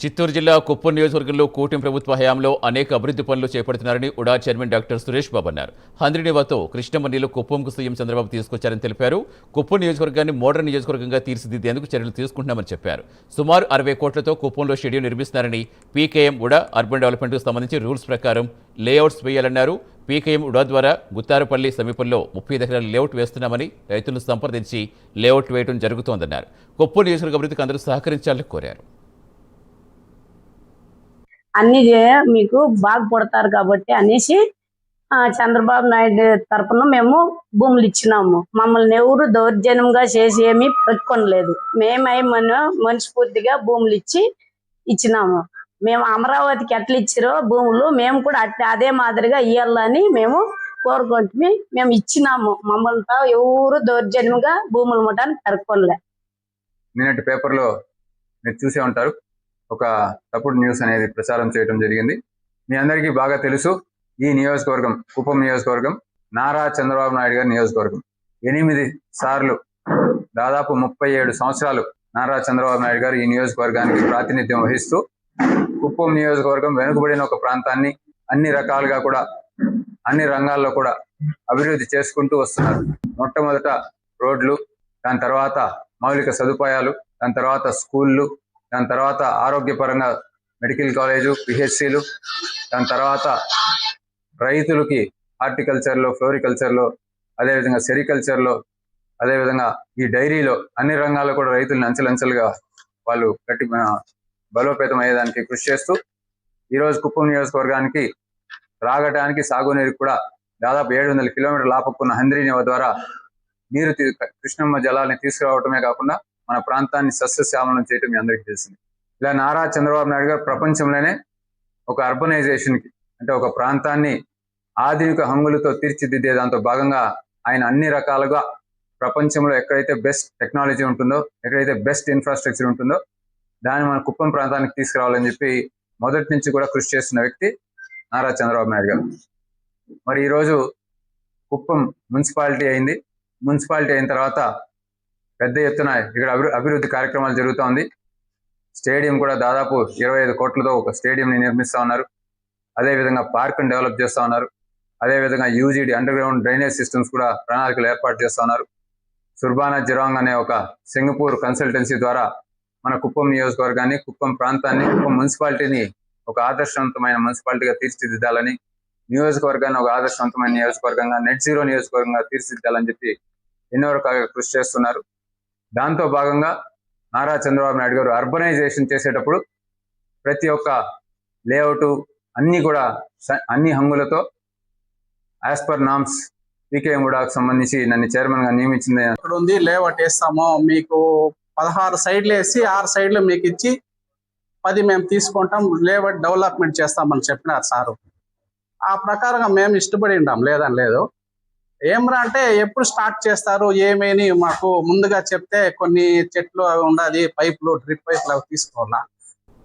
చిత్తూరు జిల్లా కుప్పం నియోజకవర్గంలో కూటమి ప్రభుత్వ హయాంలో అనేక అభివృద్ధి పనులు చేపడుతున్నారని ఉడా చైర్మన్ డాక్టర్ సురేష్ బాబు అన్నారు. హంద్రినివాతో కృష్ణమ్మ నీళ్లు కుప్పంకు సీఎం చంద్రబాబు తీసుకొచ్చారని తెలిపారు. కుప్పం నియోజకవర్గాన్ని మోడర్న్ నియోజకవర్గంగా తీర్చిదిద్దేందుకు చర్యలు తీసుకుంటున్నామని చెప్పారు. సుమారు 60 కోట్లతో కుప్పంలో స్టేడియం నిర్మిస్తున్నారని పీకేఎం ఉడా అర్బన్ డెవలప్మెంట్కు సంబంధించి రూల్స్ ప్రకారం లేఅవుట్స్ వేయాలన్నారు. పీకేఎం ఉడా ద్వారా గుత్తారపల్లి సమీపంలో 35 ఎకరాల లేఅవుట్ వేస్తున్నామని రైతులను సంప్రదించి లేఅవుట్ వేయడం జరుగుతోందన్నారు. కుప్పం నియోజకవర్గ అభివృద్ధికి అందరూ సహకరించాలని కోరారు. అన్ని మీకు బాగుపడతారు కాబట్టి అనేసి చంద్రబాబు నాయుడు తరఫున మేము భూములు ఇచ్చినాము. మమ్మల్ని ఎవరు దౌర్జన్యంగా చేసి ఏమీ పెట్టుకోలేదు. మేమై మనస్ఫూర్తిగా భూములు ఇచ్చినాము. మేము అమరావతికి ఎట్లా ఇచ్చారో భూములు మేము కూడా అదే మాదిరిగా ఇవ్వాలని మేము కోరుకుంటే మేము ఇచ్చినాము. మమ్మల్ని ఎవరు దౌర్జన్యంగా భూములు ముట్టానికి పెట్టుకోలే. నిన్నటి పేపర్లో మీరు చూసే ఉంటారు, ఒక తప్పుడు న్యూస్ అనేది ప్రచారం చేయడం జరిగింది. మీ అందరికీ బాగా తెలుసు, ఈ నియోజకవర్గం కుప్పం నియోజకవర్గం నారా చంద్రబాబు నాయుడు గారి నియోజకవర్గం. 8 సార్లు దాదాపు 37 సంవత్సరాలు నారా చంద్రబాబు నాయుడు గారు ఈ నియోజకవర్గానికి ప్రాతినిధ్యం వహిస్తూ కుప్పం నియోజకవర్గం వెనుకబడిన ఒక ప్రాంతాన్ని అన్ని రకాలుగా కూడా అన్ని రంగాల్లో కూడా అభివృద్ధి చేసుకుంటూ వస్తున్నారు. మొట్టమొదట రోడ్లు, దాని తర్వాత మౌలిక సదుపాయాలు, దాని తర్వాత స్కూళ్ళు, దాని తర్వాత ఆరోగ్యపరంగా మెడికల్ కాలేజు, పిహెచ్సిలు, దాని తర్వాత రైతులకి హార్టికల్చర్లో, ఫ్లోరికల్చర్లో, అదేవిధంగా సెరికల్చర్లో, అదేవిధంగా ఈ డైరీలో అన్ని రంగాల్లో కూడా రైతులను అంచెలంచెలుగా వాళ్ళు బలోపేతం అయ్యేదానికి కృషి చేస్తూ ఈరోజు కుప్పం నియోజకవర్గానికి రాగటానికి సాగునీరు కూడా దాదాపు 700 కిలోమీటర్ల ఆపక్కున్న హంద్రీనివా ద్వారా నీరు కృష్ణమ్మ జలాన్ని తీసుకురావటమే కాకుండా మన ప్రాంతాన్ని సస్యశ్యామలం చేయటం మీ అందరికీ తెలిసింది. ఇలా నారా చంద్రబాబు నాయుడు గారు ప్రపంచంలోనే ఒక అర్బనైజేషన్కి, అంటే ఒక ప్రాంతాన్ని ఆధునిక హంగులతో తీర్చిదిద్దే దాంతో భాగంగా ఆయన అన్ని రకాలుగా ప్రపంచంలో ఎక్కడైతే బెస్ట్ టెక్నాలజీ ఉంటుందో, ఎక్కడైతే బెస్ట్ ఇన్ఫ్రాస్ట్రక్చర్ ఉంటుందో దాన్ని మన కుప్పం ప్రాంతానికి తీసుకురావాలని చెప్పి మొదటి నుంచి కూడా కృషి చేస్తున్న వ్యక్తి నారా చంద్రబాబు నాయుడు గారు. మరి ఈరోజు కుప్పం మున్సిపాలిటీ అయింది. మున్సిపాలిటీ అయిన తర్వాత పెద్ద ఎత్తున ఇక్కడ అభివృద్ధి కార్యక్రమాలు జరుగుతూ ఉంది. స్టేడియం కూడా దాదాపు 25 కోట్లతో ఒక స్టేడియంని నిర్మిస్తూ ఉన్నారు. అదేవిధంగా పార్క్ని డెవలప్ చేస్తూ ఉన్నారు. అదేవిధంగా UGD under ground drainage systems కూడా ప్రణాళికలు ఏర్పాటు చేస్తూ ఉన్నారు. సుర్బానా జిరాంగ్ అనే ఒక సింగపూర్ కన్సల్టెన్సీ ద్వారా మన కుప్పం నియోజకవర్గాన్ని, కుప్పం ప్రాంతాన్ని, కుప్పం మున్సిపాలిటీని ఒక ఆదర్శవంతమైన మున్సిపాలిటీగా తీర్చిదిద్దాలని, నియోజకవర్గాన్ని ఒక ఆదర్శవంతమైన నియోజకవర్గంగా, నెట్ జీరో నియోజకవర్గంగా తీర్చిదిద్దాలని చెప్పి ఎన్నో రకాలుగా కృషి చేస్తున్నారు. దాంతో భాగంగా నారా చంద్రబాబు నాయుడు గారు అర్బనైజేషన్ చేసేటప్పుడు ప్రతి ఒక్క లేఅవుట్ అన్ని కూడా అన్ని హంగులతో యాజ్ పర్ నామ్స్ పీకేఎం ఉడాకు సంబంధించి నన్ను చైర్మన్ గా నియమించింది. ఇక్కడ ఉంది లేఅవుట్ వేస్తాము, మీకు 16 సైడ్లు వేసి 6 సైడ్లు మీకు ఇచ్చి 10 మేము తీసుకుంటాం, లేఅవుట్ డెవలప్మెంట్ చేస్తామని చెప్పినారు సారు. ఆ ప్రకారంగా మేము ఇష్టపడి ఉంటాం, లేదని లేదు. ఏమరా అంటే ఎప్పుడు స్టార్ట్ చేస్తారు ఏమేని మాకు ముందుగా చెప్తే కొన్ని చెట్లు అవి ఉండాలి, పైపులు డ్రిప్ పైపులు అవి తీసుకోవాలా.